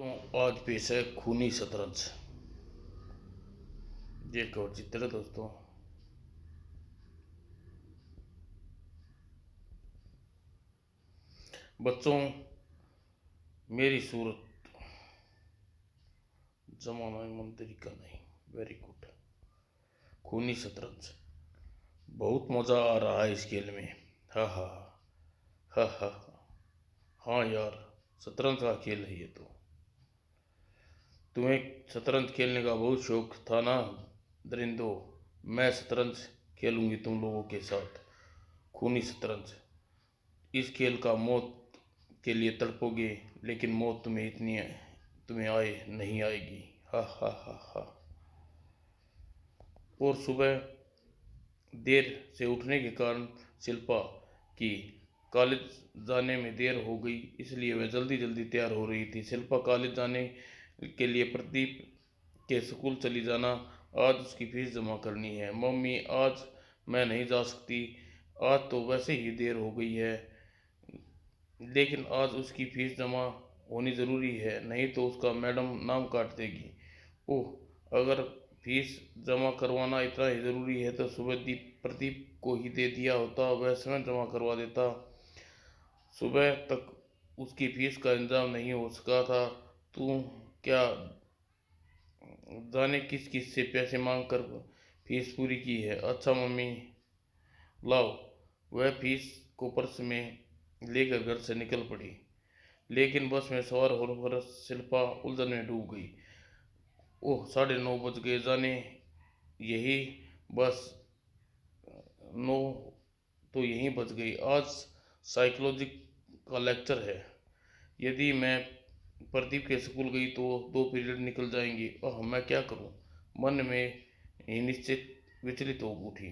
तो आज पेश है खूनी शतरंज। ये एक और चित्र है दोस्तों। बच्चों, मेरी सूरत जमाना मंत्री का नहीं। Very good. खूनी शतरंज, बहुत मजा आ रहा है इस खेल में। हा हा हा हा हा। हाँ यार, शतरंज का खेल है ये तो। तुम्हें शतरंज खेलने का बहुत शौक था ना दरिंदो। मैं शतरंज खेलूंगी तुम लोगों के साथ। खूनी शतरंज। इस खेल का मौत के लिए तड़पोगे, लेकिन मौत तुम्हें आए नहीं आएगी। हा हा हा हा। और सुबह देर से उठने के कारण शिल्पा की कॉलेज जाने में देर हो गई, इसलिए वह जल्दी जल्दी तैयार हो रही थी। शिल्पा कॉलेज जाने के लिए प्रदीप के स्कूल चली जाना। आज उसकी फीस जमा करनी है। मम्मी, आज मैं नहीं जा सकती। आज तो वैसे ही देर हो गई है, लेकिन आज उसकी फीस जमा होनी ज़रूरी है, नहीं तो उसका मैडम नाम काट देगी। ओह, अगर फीस जमा करवाना इतना ही ज़रूरी है तो सुबह प्रदीप को ही दे दिया होता, वह स्वयं जमा करवा देता। सुबह तक उसकी फीस का इंतजाम नहीं हो सका था। तू क्या जाने किस किस से पैसे मांग कर फीस पूरी की है। अच्छा मम्मी, लाओ। वह फीस को पर्स में लेकर घर से निकल पड़ी, लेकिन बस में सवार होकर शिल्पा उलझन में डूब गई। ओह, 9:30 बज गए। जाने यही बस 9 तो यहीं बज गई। आज साइकोलॉजी का लेक्चर है। यदि मैं प्रदीप के स्कूल गई तो 2 पीरियड निकल जाएंगे। ओह, मैं क्या करूं। मन में ही निश्चित विचलित हो उठी।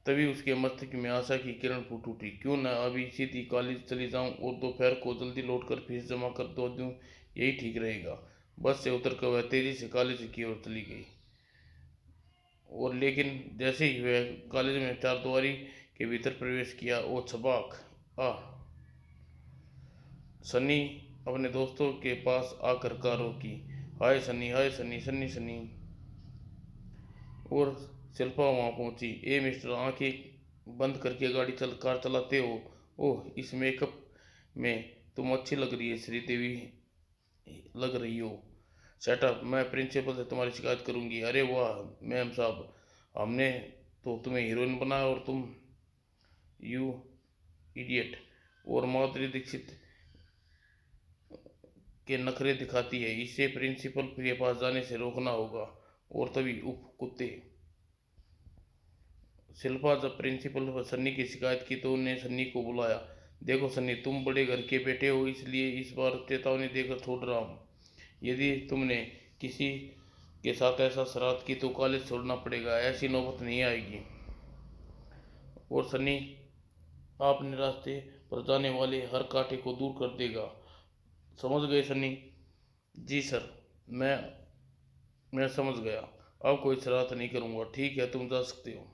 तभी उसके मस्तिष्क में आशा की किरण फूट उठी। क्यों न अभी सीधी कॉलेज चली जाऊं और दोपहर को जल्दी लौटकर फीस जमा कर दो दूं, यही ठीक रहेगा। बस से उतरकर वह तेजी से कॉलेज की ओर चली गई। और लेकिन जैसे ही वह कॉलेज में चारदीवारी के भीतर प्रवेश किया, वो छबाक आ सनी अपने दोस्तों के पास आकर कार रोकी। हाय सनी, हाय सनी, सनी सनी। और शिल्पा वहां पहुंची। ए मिस्टर, आंखें बंद करके कार चलाते हो। ओह, इस मेकअप में तुम अच्छी लग रही है श्रीदेवी लग रही हो। सेटअप, मैं प्रिंसिपल से तुम्हारी शिकायत करूंगी। अरे वाह मैम साहब, हमने तो तुम्हें हीरोइन बनाया और तुम यू इडियट। और माधुरी दीक्षित के नखरे दिखाती है, इसे प्रिंसिपल के पास जाने से रोकना होगा। और तभी उफ कुत्ते। शिल्पा जब प्रिंसिपल पर सन्नी की शिकायत की तो उन्हें सन्नी को बुलाया। देखो सन्नी, तुम बड़े घर के बेटे हो, इसलिए इस बार चेतावनी देकर छोड़ रहा हूँ। यदि तुमने किसी के साथ ऐसा शरारत की तो कॉलेज छोड़ना पड़ेगा। ऐसी नौबत नहीं आएगी। और सन्नी अपने रास्ते पर जाने वाले हर कांटे को दूर कर देगा। समझ गए सन्नी? जी सर, मैं समझ गया। अब कोई शरारत नहीं करूँगा। ठीक है, तुम जा सकते हो।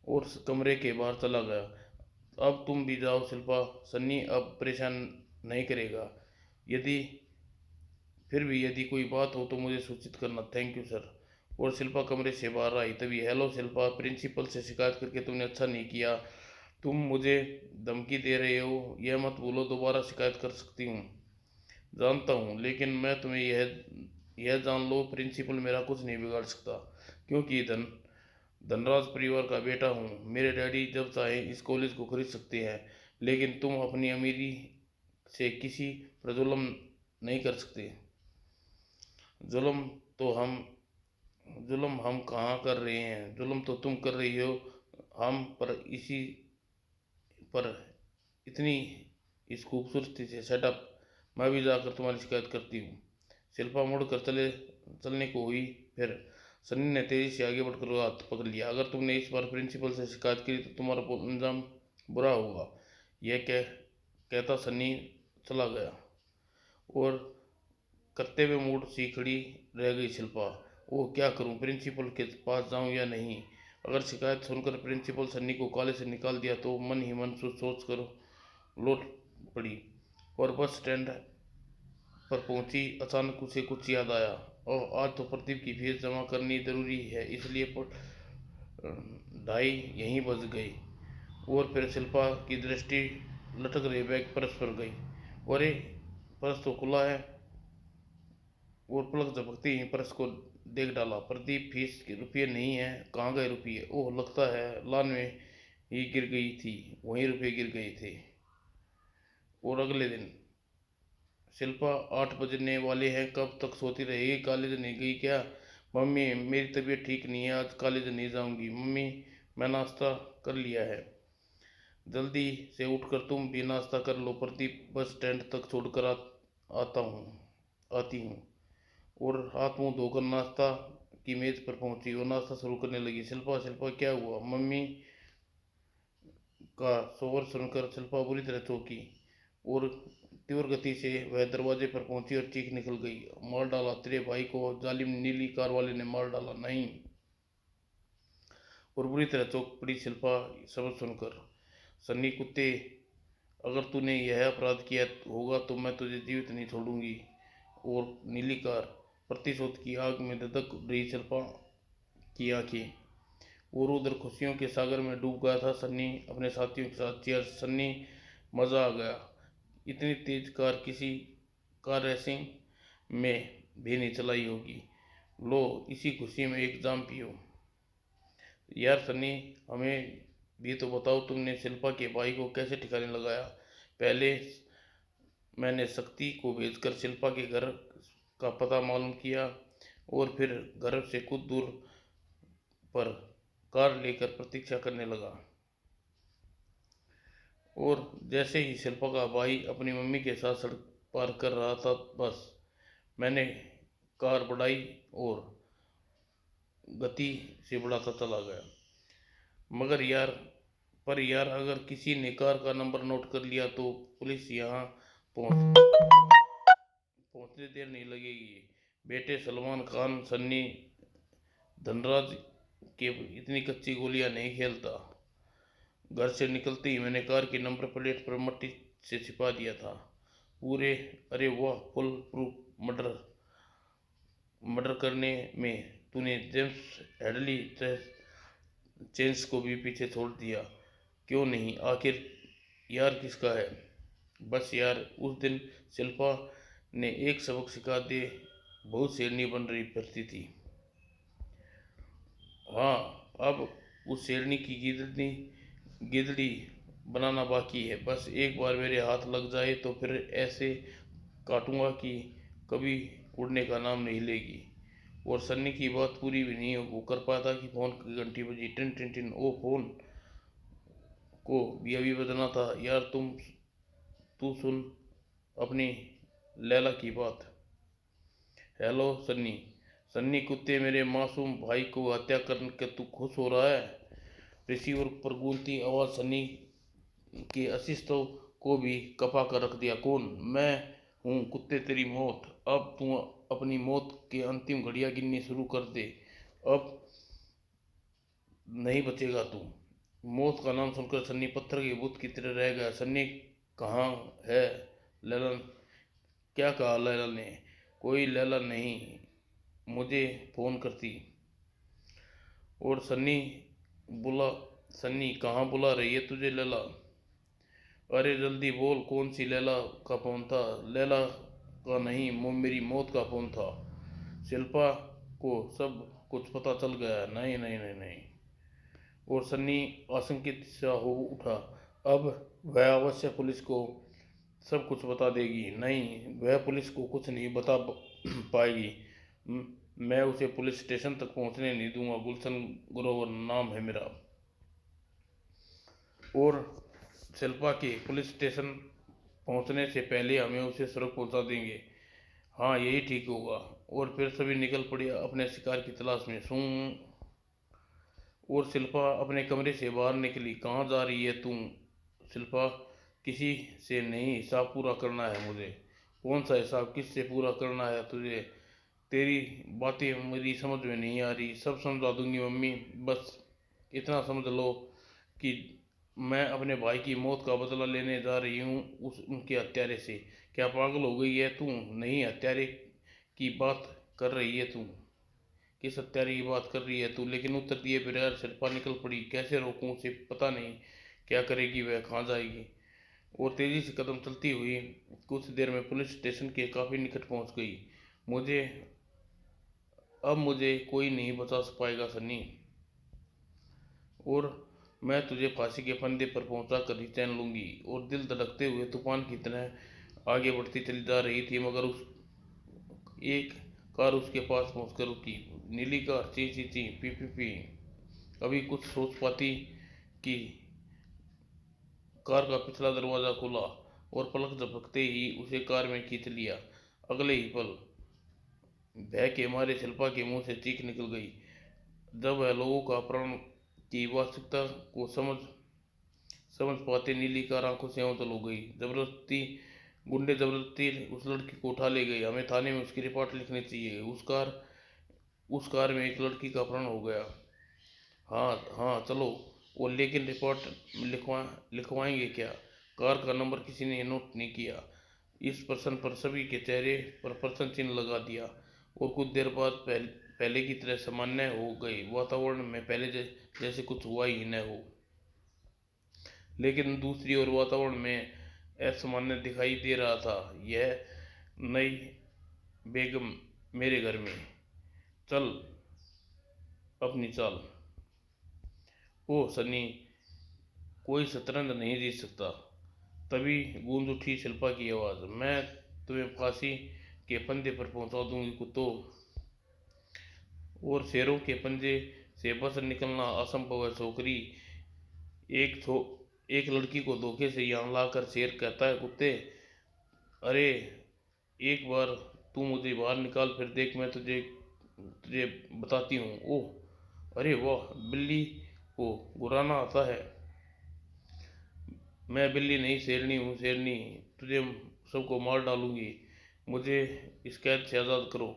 और कमरे के बाहर चला गया। अब तुम भी जाओ शिल्पा, सन्नी अब परेशान नहीं करेगा। यदि फिर भी यदि कोई बात हो तो मुझे सूचित करना। Thank you sir. और शिल्पा कमरे से बाहर आई। तभी, हेलो शिल्पा, प्रिंसिपल से शिकायत करके तुमने अच्छा नहीं किया। तुम मुझे धमकी दे रहे हो, यह मत भूलो। दोबारा शिकायत कर सकती हूँ। जानता हूँ, लेकिन मैं तुम्हें यह जान लो, प्रिंसिपल मेरा कुछ नहीं बिगाड़ सकता, क्योंकि धनराज परिवार का बेटा हूँ। मेरे डैडी जब चाहे इस कॉलेज को खरीद सकते हैं, लेकिन तुम अपनी अमीरी से किसी पर जुल्म नहीं कर सकते। जुल्म तो हम जुल्म हम कहाँ कर रहे हैं? जुल्म तो तुम कर रही हो हम पर। इसी पर इतनी इस खूबसूरती से सेटअप, मैं भी जाकर तुम्हारी शिकायत करती हूँ। शिल्पा मुड़कर चलने को हुई। फिर सन्नी ने तेजी से आगे बढ़कर हाथ पकड़ लिया। अगर तुमने इस बार प्रिंसिपल से शिकायत की तो तुम्हारा अंजाम बुरा होगा। कहता सन्नी चला गया। और करते हुए मूड सी खड़ी रह गई शिल्पा। वो क्या करूं, प्रिंसिपल के पास जाऊं या नहीं? अगर शिकायत सुनकर प्रिंसिपल सन्नी को कॉलेज से निकाल दिया तो मन ही मन सोच कर लौट पड़ी और बस स्टैंड पर पहुंची। अचानक उसे कुछ याद आया, और आज तो प्रदीप की फीस जमा करनी जरूरी है, इसलिए ढाई यहीं बज गई। और फिर शिल्पा की दृष्टि लटक रहे बैग पर्स पर गई। अरे, पर्स तो खुला है। और पलक झपकते ही पर्स को देख डाला। प्रदीप, फीस के रुपये नहीं है। कहाँ गए रुपये? ओह, लगता है लान में ही गिर गई थी, वहीं रुपये गिर गए थे। और अगले दिन, शिल्पा, 8 बजने वाले हैं, कब तक सोती रहेगी? कॉलेज नहीं गई क्या? मम्मी, मेरी तबीयत ठीक नहीं है, आज कॉलेज नहीं जाऊंगी। मम्मी, मैं नाश्ता कर लिया है। जल्दी से उठकर तुम भी नाश्ता कर लो। प्रदीप, बस स्टैंड तक छोड़कर आता हूँ आती हूँ। और हाथ मुंह धोकर नाश्ता की मेज पर पहुंची और नाश्ता शुरू करने लगी। शिल्पा, शिल्पा, क्या हुआ? मम्मी का शोर सुनकर शिल्पा बुरी तरह चौंकी, और तीव्र गति से वह दरवाजे पर पहुंची और चीख निकल गई, मार डाला तेरे भाई को, जालिम नीली कार वाले ने मार डाला। नहीं। और बुरी तरह चौंक पड़ी शिल्पा शब्द सुनकर। सन्नी कुत्ते, अगर तूने यह अपराध किया होगा तो मैं तुझे जीवित नहीं छोड़ूंगी। और नीली कार, प्रतिशोध की आग में धधक रही शिल्पा की आंखें। और उधर खुशियों के सागर में डूब गया था सन्नी अपने साथियों के साथ। चीयर सन्नी, मज़ा आ गया। इतनी तेज कार किसी कार रेसिंग में भी नहीं चलाई होगी। लो, इसी खुशी में एक जाम पियो। यार सन्नी, हमें भी तो बताओ, तुमने शिल्पा के भाई को कैसे ठिकाने लगाया? पहले मैंने शक्ति को भेजकर शिल्पा के घर का पता मालूम किया, और फिर घर से कुछ दूर पर कार लेकर प्रतीक्षा करने लगा। और जैसे ही शिल्पा का भाई अपनी मम्मी के साथ सड़क पार कर रहा था, बस मैंने कार बढ़ाई और गति से बढ़ाता चला गया। मगर यार, पर यार, अगर किसी ने कार का नंबर नोट कर लिया तो पुलिस यहाँ पहुँचने देर नहीं लगेगी। बेटे सलमान खान, सन्नी धनराज के इतनी कच्ची गोलियां नहीं खेलता। घर से निकलते ही मैंने कार की नंबर प्लेट पर मट्टी से छिपा दिया था। पूरे, अरे वाह, फुल प्रूफ मर्डर। मर्डर करने में तूने जेम्स हेडली चेंस को भी पीछे छोड़ दिया क्यों नहीं? आखिर यार किसका है? बस यार, उस दिन शिल्पा ने एक सबक सिखा दे, बहुत शेरनी बन रही फिरती थी। हाँ, अब उस शेरनी की गिदड़ी बनाना बाकी है। बस एक बार मेरे हाथ लग जाए तो फिर ऐसे काटूंगा कि कभी उड़ने का नाम नहीं लेगी। और सन्नी की बात पूरी भी नहीं हो कर पाता कि फोन की घंटी बजी। टिन टिन टिन। ओ, फोन को भी अभी बजना था। यार, तू सुन अपनी लैला की बात। हेलो सन्नी। सन्नी कुत्ते, मेरे मासूम भाई को हत्या करके तू खुश हो रहा है? रिसीवर पर गूंजती आवाज सन्नी के अस्तित्व को भी कपा कर रख दिया। कौन? मैं हूँ कुत्ते, तेरी मौत। अब तू अपनी मौत के अंतिम घड़ियां गिननी शुरू कर दे। अब नहीं बचेगा तू। मौत का नाम सुनकर सन्नी पत्थर के बुत की तरह रह गया। सन्नी, कहाँ है लैला? क्या कहा लैला ने? कोई लैला नहीं, मुझे फोन करती। और सन्नी बुला सन्नी, कहाँ बुला रही है तुझे लैला? अरे जल्दी बोल, कौन सी लैला का फोन था? लैला का नहीं, मेरी मौत का फोन था। शिल्पा को सब कुछ पता चल गया। नहीं नहीं नहीं नहीं। और सन्नी आशंकित सा हो उठा। अब वह अवश्य पुलिस को सब कुछ बता देगी। नहीं, वह पुलिस को कुछ नहीं बता पाएगी। मैं उसे पुलिस स्टेशन तक पहुंचने नहीं दूंगा। गुलशन ग्रोवर नाम है मेरा। और शिल्पा के पुलिस स्टेशन पहुंचने से पहले हमें उसे सड़क पहुंचा देंगे। हाँ, यही ठीक होगा। और फिर सभी निकल पड़े अपने शिकार की तलाश में। सूं। और शिल्पा अपने कमरे से बाहर निकली। कहाँ जा रही है तू? शिल्पा, किसी से नहीं, हिसाब पूरा करना है मुझे। कौन सा हिसाब? किससे पूरा करना है तुझे? तेरी बातें मेरी समझ में नहीं आ रही। सब समझा दूंगी मम्मी, बस इतना समझ लो कि मैं अपने भाई की मौत का बदला लेने जा रही हूँ उनके हत्यारे से। क्या पागल हो गई है तू? नहीं, हत्यारे की बात कर रही है तू? किस हत्यारे की बात कर रही है तू? लेकिन उत्तर दिए बगैर शिल्पा निकल पड़ी। कैसे रोकूं उसे? पता नहीं क्या करेगी वह, कहाँ जाएगी। और तेजी से कदम चलती हुई कुछ देर में पुलिस स्टेशन के काफी निकट पहुंच गई। मुझे अब मुझे कोई नहीं बचा पाएगा सन्नी, और मैं तुझे फांसी के फंदे पर पहुंचा कर ही चैन लूंगी। और दिल धड़कते हुए तूफान की तरह आगे बढ़ती चली जा रही थी, मगर उस एक कार उसके पास पहुंचकर रुकी। नीली कार ची ची ची पी पी पी। अभी कुछ सोच पाती कि कार का पिछला दरवाजा खुला और पलक झपकते ही उसे कार में खींच लिया। अगले ही पल भय के मारे शिल्पा के मुंह से चीख निकल गई। जब वह लोगों का प्राण की वास्तविकता को समझ समझ पाते नीली कार आंखों से ओझल हो गई। गुंडे जबरदस्ती उस लड़की को उठा ले गए। हमें थाने में उसकी रिपोर्ट लिखनी चाहिए। उस कार में एक लड़की का प्राण हो गया। हाँ हाँ चलो। वो लेकिन रिपोर्ट लिखवाएंगे क्या? कार का नंबर किसी ने नोट नहीं किया। इस प्रश्न पर सभी के चेहरे पर प्रश्न चिन्ह लगा दिया। और कुछ देर बाद पहले की तरह सामान्य हो गई। वातावरण में पहले जैसे कुछ हुआ ही न हो। लेकिन दूसरी ओर वातावरण में असामान्य दिखाई दे रहा था। यह नई बेगम मेरे घर में। चल अपनी चाल। ओह सनी, कोई शतरंज नहीं जीत सकता। तभी गूंज उठी शिल्पा की आवाज। मैं तुम्हें फांसी के फंदे पर पहुंचा दूंगी कुत्तों। और शेरों के पंजे से बच निकलना असंभव है छोकरी। एक छो एक लड़की को धोखे से यहाँ लाकर शेर कहता है कुत्ते। अरे एक बार तू मुझे बाहर निकाल, फिर देख मैं तुझे तुझे बताती हूँ। ओह अरे वाह, बिल्ली को गुर्राना आता है। मैं बिल्ली नहीं शेरनी हूँ शेरनी। तुझे सबको मार डालूंगी। मुझे इस कैद से आज़ाद करो।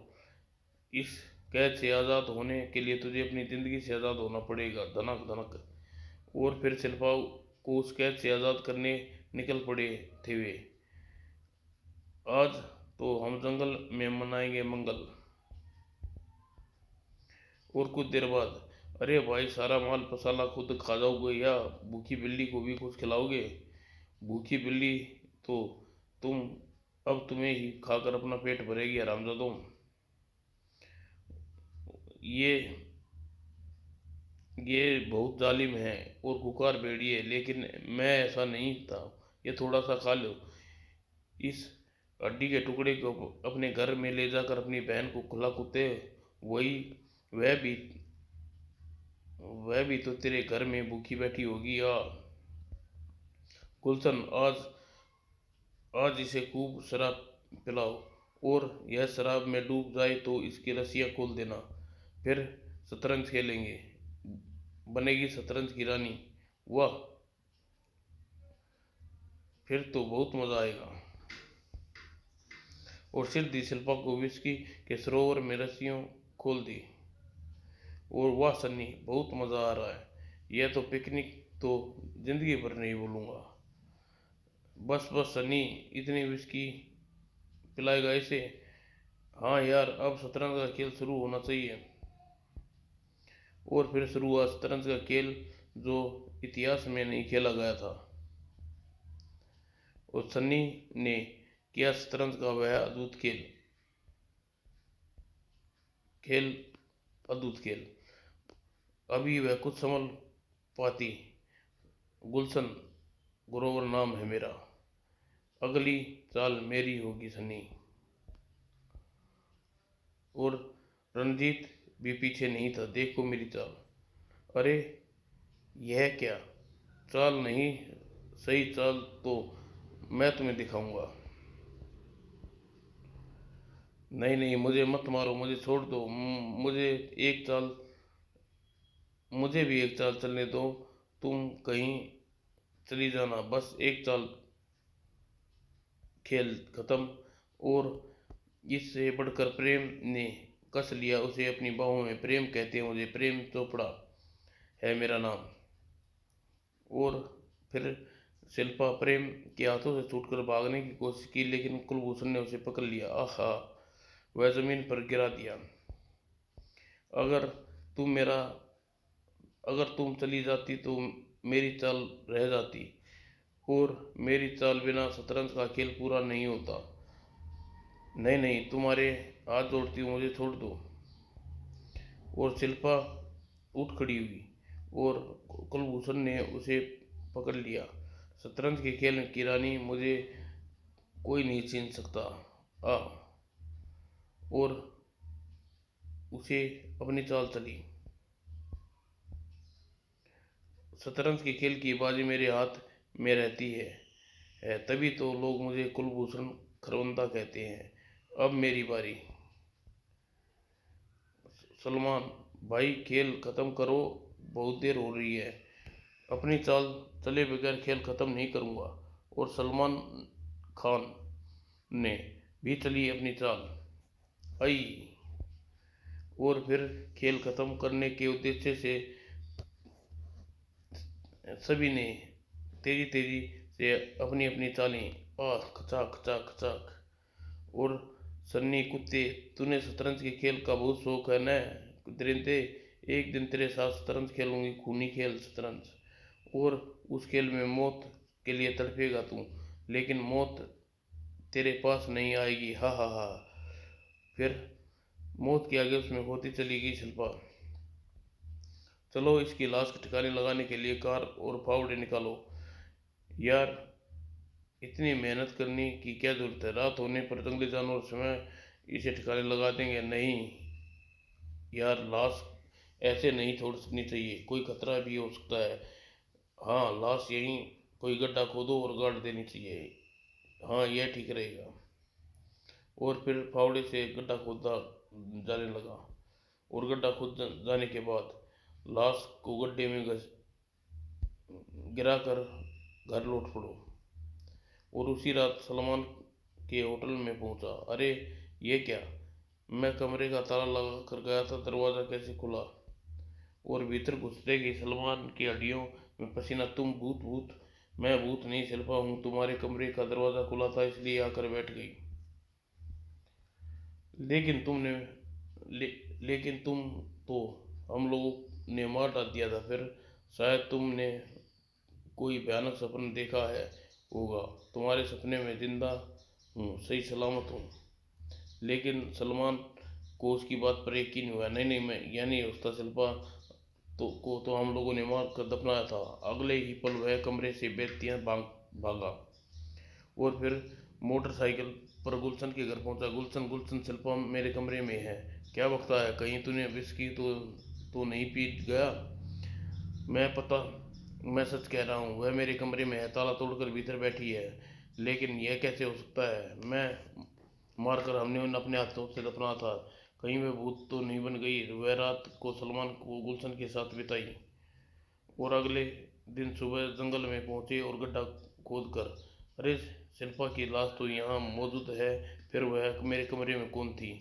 इस कैद से आज़ाद होने के लिए तुझे अपनी ज़िंदगी से आज़ाद होना पड़ेगा। धनक धनक। और फिर शिल्पा को उस कैद से आज़ाद करने निकल पड़े थे वे। आज तो हम जंगल में मनाएंगे मंगल। और कुछ देर बाद, अरे भाई सारा माल मसाला खुद खा जाओगे या भूखी बिल्ली को भी कुछ खिलाओगे? भूखी बिल्ली तो तुम अब तुम्हें ही खाकर अपना पेट भरेगी हरामजादों। ये ये बहुत जालिम है और खुकार भेड़िए, लेकिन मैं ऐसा नहीं था। ये थोड़ा सा खा लो। इस हड्डी के टुकड़े को अपने घर में ले जाकर अपनी बहन को खिला कुत्ते। वही वह भी वह भी तो तेरे घर में भूखी बैठी होगी। या गुलशन, आज आज इसे खूब शराब पिलाओ, और यह शराब में डूब जाए तो इसकी रस्सियाँ खोल देना। फिर शतरंज खेलेंगे। बनेगी शतरंज की रानी। वाह, फिर तो बहुत मजा आएगा। और सिर दी शिल्पा को विस्की के सरोवर में रस्सियों खोल दी। और वाह सन्नी, बहुत मजा आ रहा है। यह तो पिकनिक तो जिंदगी भर नहीं भूलूंगा। बस बस सनी, इतनी विस्की पिलाएगा इसे? हाँ यार, अब शतरंज का खेल शुरू होना चाहिए। और फिर शुरू हुआ शतरंज का खेल, जो इतिहास में नहीं खेला गया था। और सन्नी ने किया शतरंज का वह अद्भुत खेल खेल अद्भुत खेल। अभी वह कुछ समझ पाती। गुलशन ग्रोवर नाम है मेरा। अगली चाल मेरी होगी सन्नी। और रणजीत भी पीछे नहीं था। देखो मेरी चाल। अरे यह क्या चाल? नहीं, सही चाल तो मैं तुम्हें दिखाऊंगा। नहीं नहीं, मुझे मत मारो, मुझे छोड़ दो। एक चाल मुझे भी एक चाल चलने दो। तुम कहीं चली जाना, बस एक चाल, खेल खत्म। और इससे बढ़कर प्रेम ने कस लिया उसे अपनी बाहों में। प्रेम कहते हैं मुझे, प्रेम चोपड़ा है मेरा नाम। और फिर शिल्पा प्रेम के हाथों से छूटकर भागने की कोशिश की, लेकिन कुलभूषण ने उसे पकड़ लिया। आहा, वह जमीन पर गिरा दिया। अगर तुम मेरा अगर तुम चली जाती तो मेरी चाल रह जाती, और मेरी चाल बिना शतरंज का खेल पूरा नहीं होता। नहीं नहीं, तुम्हारे हाथ जोड़ती हूँ, मुझे छोड़ दो। और शिल्पा उठ खड़ी हुई, और कुलभूषण ने उसे पकड़ लिया। शतरंज के खेल की रानी मुझे कोई नहीं छीन सकता। आ और उसे अपनी चाल चली। शतरंज के खेल की बाजी मेरे हाथ में रहती है, तभी तो लोग मुझे कुलभूषण खरवंदा कहते हैं। अब मेरी बारी। सलमान भाई, खेल खत्म करो, बहुत देर हो रही है। अपनी चाल चले बगैर खेल खत्म नहीं करूंगा। और सलमान खान ने भी चली अपनी चाल। आई। और फिर खेल खत्म करने के उद्देश्य से सभी ने तेजी तेजी से अपनी अपनी चालें, खचाक खचाक खचाक। और सन्नी कुत्ते, तूने शतरंज के खेल का बहुत शौक है न दरिंदे। एक दिन तेरे साथ शतरंज खेलूंगी, खूनी खेल शतरंज। और उस खेल में मौत के लिए तड़पेगा तू, लेकिन मौत तेरे पास नहीं आएगी। हा हा हा। फिर मौत के आगे उसमें होती चली गई शिल्पा। चलो, इसकी लाश के ठिकाने लगाने के लिए कार और फावड़े निकालो। यार, इतनी मेहनत करने की क्या जरूरत है? रात होने पर जंगली जानवर समय इसे ठिकाने लगा देंगे। नहीं यार, लाश ऐसे नहीं छोड़ सकनी चाहिए, कोई खतरा भी हो सकता है। हाँ, लाश यहीं कोई गड्ढा खोदो और गाड़ देनी चाहिए। हाँ, यह ठीक रहेगा। और फिर फावड़े से गड्ढा खोदा जाने लगा। और गड्ढा खोद जाने के बाद लाश को गड्ढे में गिरा कर घर लौट पड़ो। और उसी रात सलमान के होटल में पहुंचा। अरे ये क्या, मैं कमरे का ताला लगा कर गया था, दरवाज़ा कैसे खुला? और भीतर घुसते ही सलमान की हड्डियों में पसीना। तुम भूत भूत? मैं भूत नहीं शिल्पा हूँ, तुम्हारे कमरे का दरवाज़ा खुला था इसलिए आकर बैठ गई। लेकिन तुमने ले, लेकिन तुम तो हम लोगों ने मार डाल दिया था। फिर शायद तुमने कोई भयानक सपना देखा है होगा। तुम्हारे सपने में जिंदा हूँ, सही सलामत हूँ। लेकिन सलमान को उसकी बात पर यकीन हुआ। नहीं नहीं, मैं यह नहीं हो सकता। शिल्पा तो हम लोगों ने मार कर दफनाया था। अगले ही पल वह कमरे से बेतियां भागा। और फिर मोटरसाइकिल पर गुलशन के घर पहुंचा। गुलशन गुलशन, शिल्पा मेरे कमरे में है। क्या बकता है? कहीं तूने विस्की तो नहीं पी गया? मैं सच कह रहा हूँ, वह मेरे कमरे में है, ताला तोड़कर भीतर बैठी है। लेकिन यह कैसे हो सकता है? मैं मारकर हमने उन्हें अपने हाथों से दफना था। कहीं वह भूत तो नहीं बन गई? वह रात को सलमान को गुलशन के साथ बिताई। और अगले दिन सुबह जंगल में पहुंचे और गड्ढा खोद कर, अरे शिल्पा की लाश तो यहाँ मौजूद है। फिर वह मेरे कमरे में कौन थी?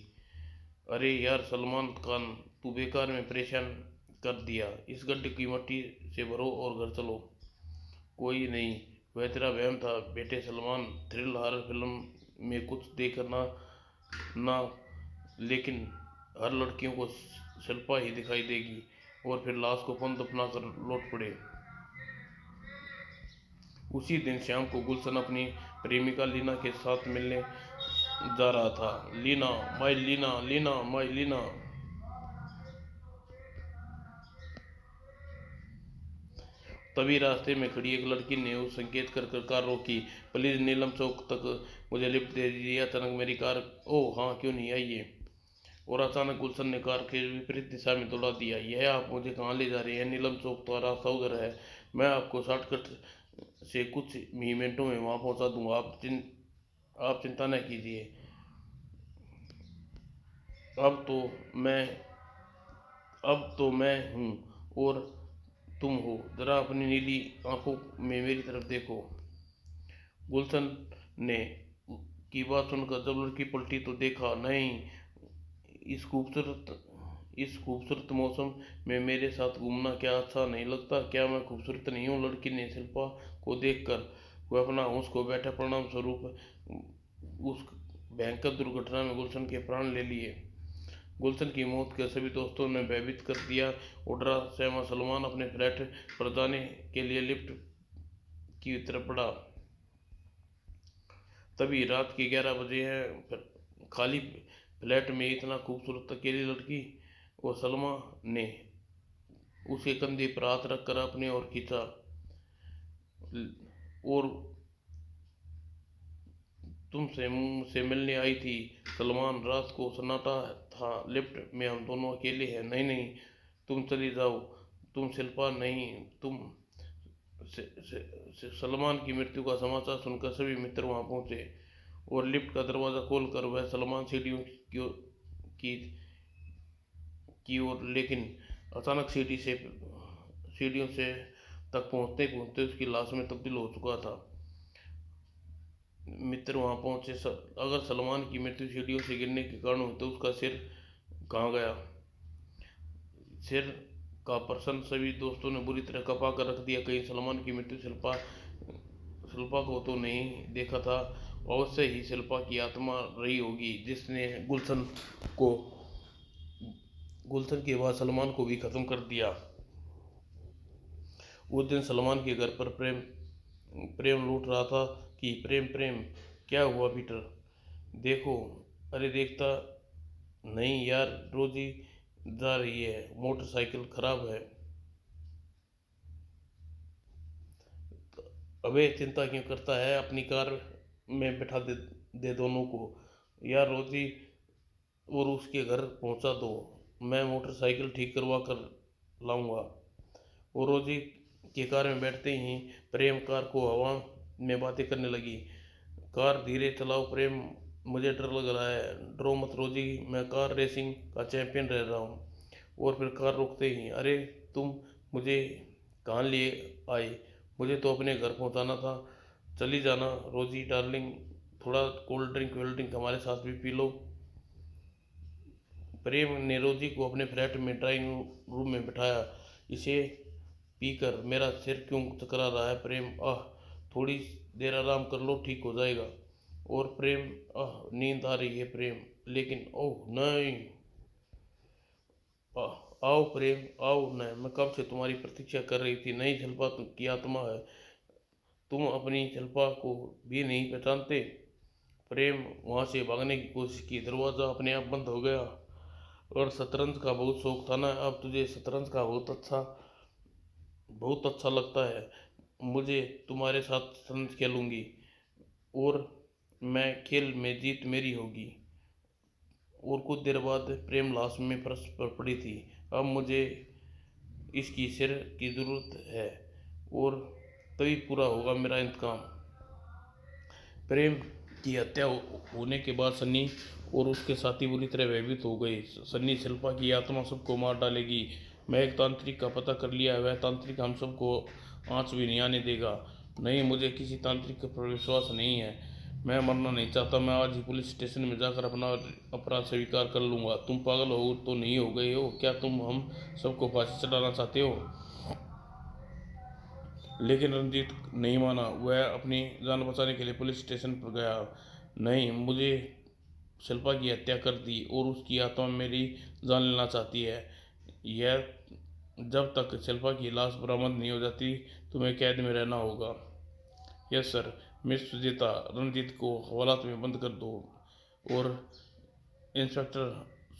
अरे यार सलमान खान, तू बेकार में परेशान कर दिया। इस गड्ढे की मट्टी से भरो और घर चलो। कोई नहीं, वह तेरा वहम था बेटे सलमान। थ्रिल हॉरर फिल्म में कुछ देखना ना, लेकिन हर लड़कियों को शिल्पा ही दिखाई देगी। और फिर लाश को कौन दफना कर लौट पड़े। उसी दिन शाम को गुलशन अपनी प्रेमिका लीना के साथ मिलने जा रहा था। Leena, my Leena, Leena my Leena. तभी रास्ते में खड़ी एक लड़की ने उस संकेत कर कर कार रोकी। प्लीज नीलम चौक तक मुझे लिफ्ट दे दीजिए। अचानक मेरी कार, ओह हाँ क्यों नहीं, आइए। और अचानक गुलशन ने कार के विपरीत दिशा में दौड़ा दिया। यह आप मुझे कहाँ ले जा रहे हैं? नीलम चौक तो रास्ता उधर है। मैं आपको शॉर्टकट से कुछ ही मिनटों में वहाँ पहुँचा दूंगा। आप चिंता न कीजिए। अब तो मैं अब तो मैं हूँ और तुम हो। जरा अपनी नीली आंखों में मेरी तरफ देखो। गुलशन ने की बात सुनकर जब लड़की पलटी तो देखा, नहीं, इस खूबसूरत इस खूबसूरत मौसम में मेरे साथ घूमना क्या अच्छा नहीं लगता? क्या मैं खूबसूरत नहीं हूँ? लड़की ने शिल्पा को देखकर वह अपना होश खो बैठा। परिणाम स्वरूप उस भयंकर दुर्घटना में गुलशन के प्राण ले लिए। गुलशन की मौत के सभी दोस्तों ने भयभीत कर दिया। उडरा सहमा सलमान अपने फ्लैट पर जाने के लिए लिफ्ट की तरफ बढ़ा। तभी रात के 11 बजे हैं। खाली फ्लैट में इतना खूबसूरत अकेली लड़की, और सलमा ने उसके कंधे पर हाथ रखकर अपने ओर खींचा। और तुमसे मुझसे मिलने आई थी सलमान। रात को सन्नाटा था। लिफ्ट में हम दोनों अकेले हैं। नहीं नहीं, तुम चली जाओ। तुम शिल्पा नहीं, तुम सलमान की मृत्यु का समाचार सुनकर सभी मित्र वहां पहुंचे और लिफ्ट का दरवाजा खोलकर वह सलमान सीढ़ियों की की ओर, लेकिन अचानक सीढ़ियों से तक पहुंचते पहुंचते उसकी लाश में तब्दील हो चुका था। मित्र वहां पहुंचे। अगर सलमान की मृत्यु सीढ़ियों से गिरने के कारण हुई तो उसका सिर कहाँ गया? सिर का प्रश्न सभी दोस्तों ने बुरी तरह कपा कर रख दिया। कहीं सलमान की मृत्यु शिल्पा शिल्पा को तो नहीं देखा था? अवश्य ही शिल्पा की आत्मा रही होगी जिसने को गुलशन के बाद सलमान को भी खत्म कर दिया। उस दिन सलमान के घर पर प्रेम प्रेम लूट रहा था कि प्रेम प्रेम क्या हुआ पीटर? देखो। अरे देखता नहीं यार, रोजी जा रही है, मोटरसाइकिल खराब है। अबे चिंता क्यों करता है? अपनी कार में बैठा दे दोनों को। यार रोजी और उसके घर पहुंचा दो, मैं मोटरसाइकिल ठीक करवा कर लाऊंगा। और रोजी के कार में बैठते ही प्रेम कार को हवा में बातें करने लगी। कार धीरे चलाओ प्रेम, मुझे डर लग रहा है। डरो मत रोजी, मैं कार रेसिंग का चैंपियन रह रहा हूँ। और फिर कार रुकते ही, अरे तुम मुझे कहाँ लिए आए? मुझे तो अपने घर पहुँचाना था। चली जाना रोजी डार्लिंग, थोड़ा कोल्ड ड्रिंक वेल्ड ड्रिंक हमारे साथ भी पी लो। प्रेम ने रोजी को अपने फ्लैट में ड्राइंग रूम में बिठाया। इसे पीकर मेरा सिर क्यों चकरा रहा है प्रेम? आह, थोड़ी देर आराम कर लो, ठीक हो जाएगा। और प्रेम, आह नींद आ रही है प्रेम, लेकिन ओह नहीं। आओ प्रेम आओ न, मैं कब से तुम्हारी प्रतीक्षा कर रही थी। नहीं शिल्पा की आत्मा है। तुम अपनी शिल्पा को भी नहीं पहचानते? प्रेम वहां से भागने की कोशिश की। दरवाजा अपने आप बंद हो गया। और शतरंज का बहुत शौक था ना? अब तुझे शतरंज का बहुत अच्छा लगता है। मुझे तुम्हारे साथ शतरंज खेलूंगी और मैं खेल में जीत मेरी होगी। और कुछ देर बाद प्रेम लाश में फर्श पर पड़ी थी। अब मुझे इसकी सिर की ज़रूरत है और तभी पूरा होगा मेरा इंतकाम। प्रेम की हत्या होने के बाद सन्नी और उसके साथी बुरी तरह भयभीत हो गए। सन्नी शिल्पा की आत्मा सबको मार डालेगी। मैं एक तांत्रिक का पता कर लिया है, वह तांत्रिक हम सबको आँच भी नहीं आने देगा। नहीं, मुझे किसी तांत्रिक पर विश्वास नहीं है। मैं मरना नहीं चाहता। मैं आज ही पुलिस स्टेशन में जाकर अपना अपराध स्वीकार कर लूँगा। तुम पागल हो तो नहीं हो गए हो क्या? तुम हम सबको फांसी चढ़ाना चाहते हो? लेकिन रंजीत नहीं माना। वह अपनी जान बचाने के लिए पुलिस स्टेशन पर गया। नहीं, मुझे शिल्पा की हत्या कर दी और उसकी आत्मा मेरी जान लेना चाहती है। यह जब तक शिल्पा की लाश बरामद नहीं हो जाती तुम्हें कैद में रहना होगा। Yes sir. Miss Sujita, Ranjit को हवालात में बंद कर दो। और इंस्पेक्टर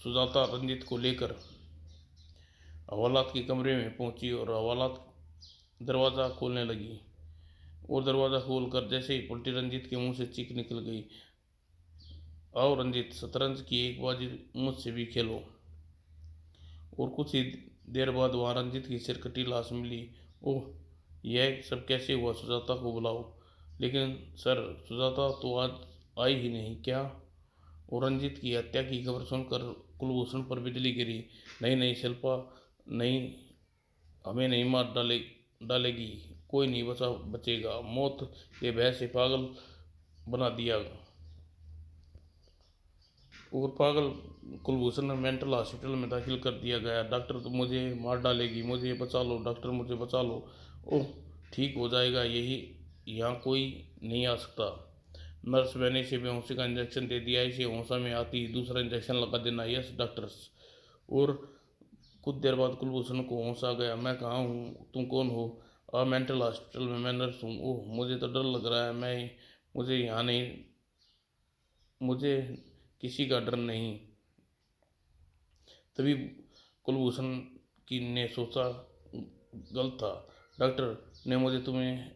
सुजाता रंजीत को लेकर हवालात के कमरे में पहुंची और हवालात दरवाज़ा खोलने लगी। और दरवाज़ा खोलकर जैसे ही पलटी, रंजीत के मुंह से चीख निकल गई। आओ रंजीत, शतरंज की एक बाजी मुझसे भी खेलो। और कुछ ही देर बाद वहाँ रंजीत की सिर कटी लाश मिली। ओह, यह सब कैसे हुआ? सुजाता को बुलाओ। लेकिन सर, सुजाता तो आज आई ही नहीं क्या? और रंजीत की हत्या की खबर सुनकर कुलभूषण पर बिजली गिरी। नहीं नहीं शिल्पा नहीं, हमें नहीं मार डालेगी। कोई नहीं बचेगा। मौत के भय से पागल बना दिया। और पागल कुलभूषण मेंटल हॉस्पिटल में दाखिल कर दिया गया। डॉक्टर तो मुझे मार डालेगी, मुझे बचा लो डॉक्टर, मुझे बचा लो। ओह, ठीक हो जाएगा, यही यहाँ कोई नहीं आ सकता। नर्स मैंने इसे बेहोशी का इंजेक्शन दे दिया, इसे होशा में आती ही दूसरा इंजेक्शन लगा देना। Yes doctors. और कुछ देर बाद कुलभूषण को होश आ गया। मैं कहाँ हूँ, तुम कौन हो? मेंटल हॉस्पिटल में मैं नर्स हूँ। ओह, मुझे तो डर लग रहा है। मुझे यहाँ नहीं, मुझे किसी का डर नहीं। तभी कुलभूषण की ने सोचा गलत था। डॉक्टर ने मुझे तुम्हें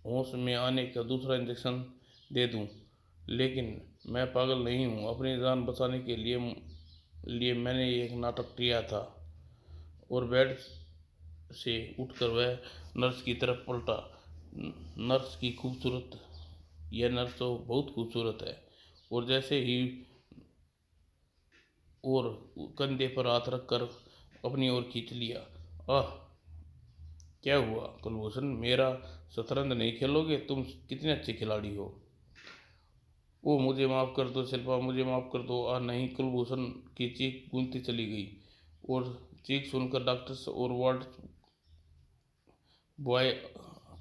होश में आने का दूसरा इंजेक्शन दे दूं, लेकिन मैं पागल नहीं हूँ। अपनी जान बचाने के लिए मैंने एक नाटक किया था। और बेड से उठकर वह नर्स की तरफ पलटा। नर्स की खूबसूरत, यह नर्स तो बहुत खूबसूरत है। और जैसे ही और कंधे पर हाथ रखकर अपनी ओर खींच लिया। आह, क्या हुआ कुलभूषण, मेरा शतरंज नहीं खेलोगे? तुम कितने अच्छे खिलाड़ी हो। ओ, मुझे माफ़ कर दो शिल्पा, मुझे माफ़ कर दो। नहीं, कुलभूषण की चीख गूंजती चली गई। और चीख सुनकर डॉक्टर्स और वार्ड बॉय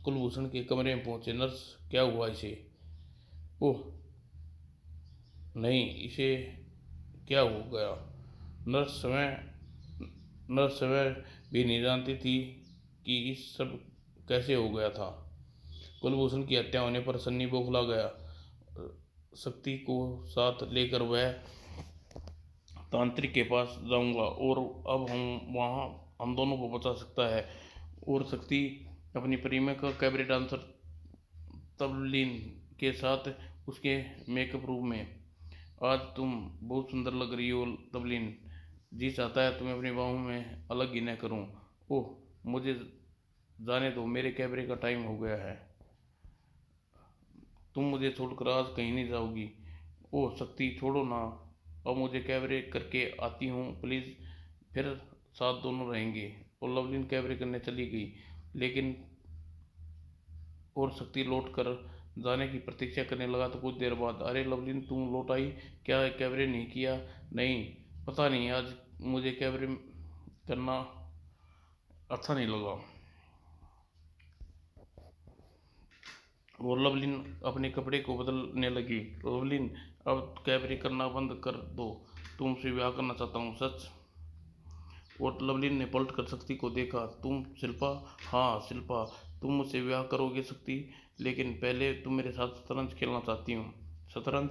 कुलभूषण के कमरे में पहुंचे। नर्स, क्या हुआ इसे? ओह नहीं, इसे क्या हो गया? नर्स समय भी नहीं जानती थी कि इस सब कैसे हो गया था। कुलभूषण की हत्या होने पर सन्नी बौखला गया। शक्ति को साथ लेकर वह तांत्रिक के पास जाऊंगा और अब हम दोनों को बचा सकता है। और शक्ति अपनी प्रेमिका कैबरे डांसर तबलीन के साथ उसके मेकअप रूम में। आज तुम बहुत सुंदर लग रही हो तबलीन, जी चाहता है तुम्हें अपनी बाहों में अलग ही न करूं। ओह, मुझे जाने दो, मेरे कैबरे का टाइम हो गया है। तुम मुझे छोड़कर आज कहीं नहीं जाओगी। ओह शक्ति, छोड़ो ना, अब मुझे कैबरे करके आती हूँ प्लीज़, फिर साथ दोनों रहेंगे। और लवलीन कैबरे करने चली गई। लेकिन और शक्ति लौट कर जाने की प्रतीक्षा करने लगा तो कुछ देर बाद, अरे लवलीन, तुम लौट आई? क्या कैबरे नहीं किया? नहीं, पता नहीं, आज मुझे कैबरे करना अच्छा नहीं लगा। और लवलीन अपने कपड़े को बदलने लगी। लवलीन, अब कैबरे करना बंद कर दो, तुमसे ब्याह करना चाहता हूँ, सच। और लवलीन ने पलट कर शक्ति को देखा। तुम शिल्पा? हाँ शिल्पा, तुम मुझसे ब्याह करोगे शक्ति? लेकिन पहले तुम मेरे साथ शतरंज खेलना चाहती हूँ। शतरंज?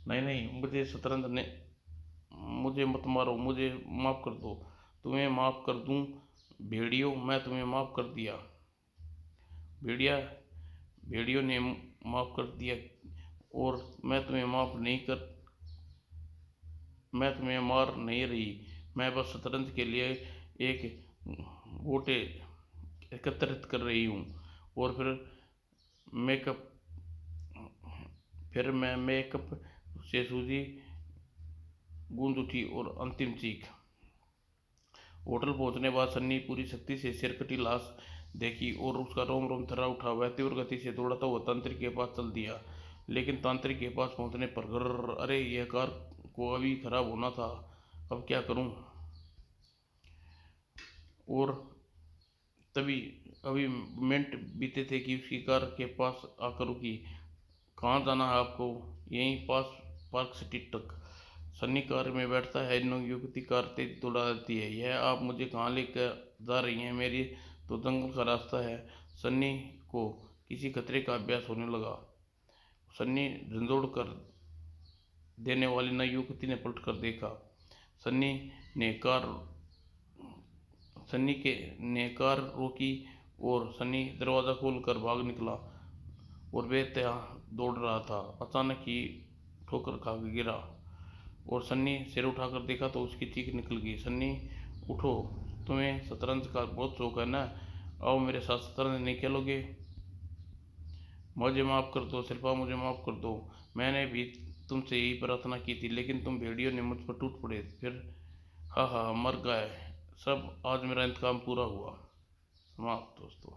नहीं नहीं, मुझे शतरंज ने, मुझे मत मारो, मुझे माफ़ कर दो। तुम्हें माफ़ कर दूँ भेड़ियों, मैं तुम्हें माफ़ कर दिया। भेड़िया, भेड़ियों ने माफ़ कर दिया। और मैं तुम्हें मार नहीं रही, मैं बस शतरंज के लिए एक गोटे एकत्रित कर रही हूँ। और मेकअप फिर मैं मेकअप से सूजी गूंज उठी और अंतिम चीख। होटल पहुंचने बाद सन्नी पूरी शक्ति से सिरकटी लाश देखी और उसका रोम रोम थर्रा उठा। वह तीव्र गति से दौड़ता हुआ तांत्रिक के पास चल दिया। लेकिन तांत्रिक के पास पहुंचने पर घर, अरे यह कार को अभी खराब होना था, अब क्या करूं? और तभी अभी मिनट बीते थे कि उसकी कार के पास आकर रुकी। कहाँ जाना है आपको? यहीं पास, पार्क सिटी तक। सन्नी कार में बैठता है। युवती कार तेज दौड़ा देती है। यह आप मुझे कहाँ लेकर जा रही हैं? मेरी तो जंगल का रास्ता है। सन्नी को किसी खतरे का अभ्यास होने लगा। सन्नी झंझोड़ कर देने वाली नई युवती ने पलट कर देखा। सन्नी ने कार ने कार रोकी और सन्नी दरवाज़ा खोलकर भाग निकला और बेतहा दौड़ रहा था। अचानक ही ठोकर खा के गिरा और सन्नी सिर उठाकर देखा तो उसकी चीख निकल गई। सन्नी, उठो, तुम्हें शतरंज का बहुत शौक है ना? आओ मेरे साथ शतरंज नहीं खेलोगे? मुझे माफ़ कर दो शिल्पा, मुझे माफ़ कर दो। मैंने भी तुमसे यही प्रार्थना की थी, लेकिन तुम भेड़ियों ने मुझ पर टूट पड़े फिर। हाँ हाँ, मर गए सब, आज मेरा इंतकाम पूरा हुआ। समाप्त दोस्तों।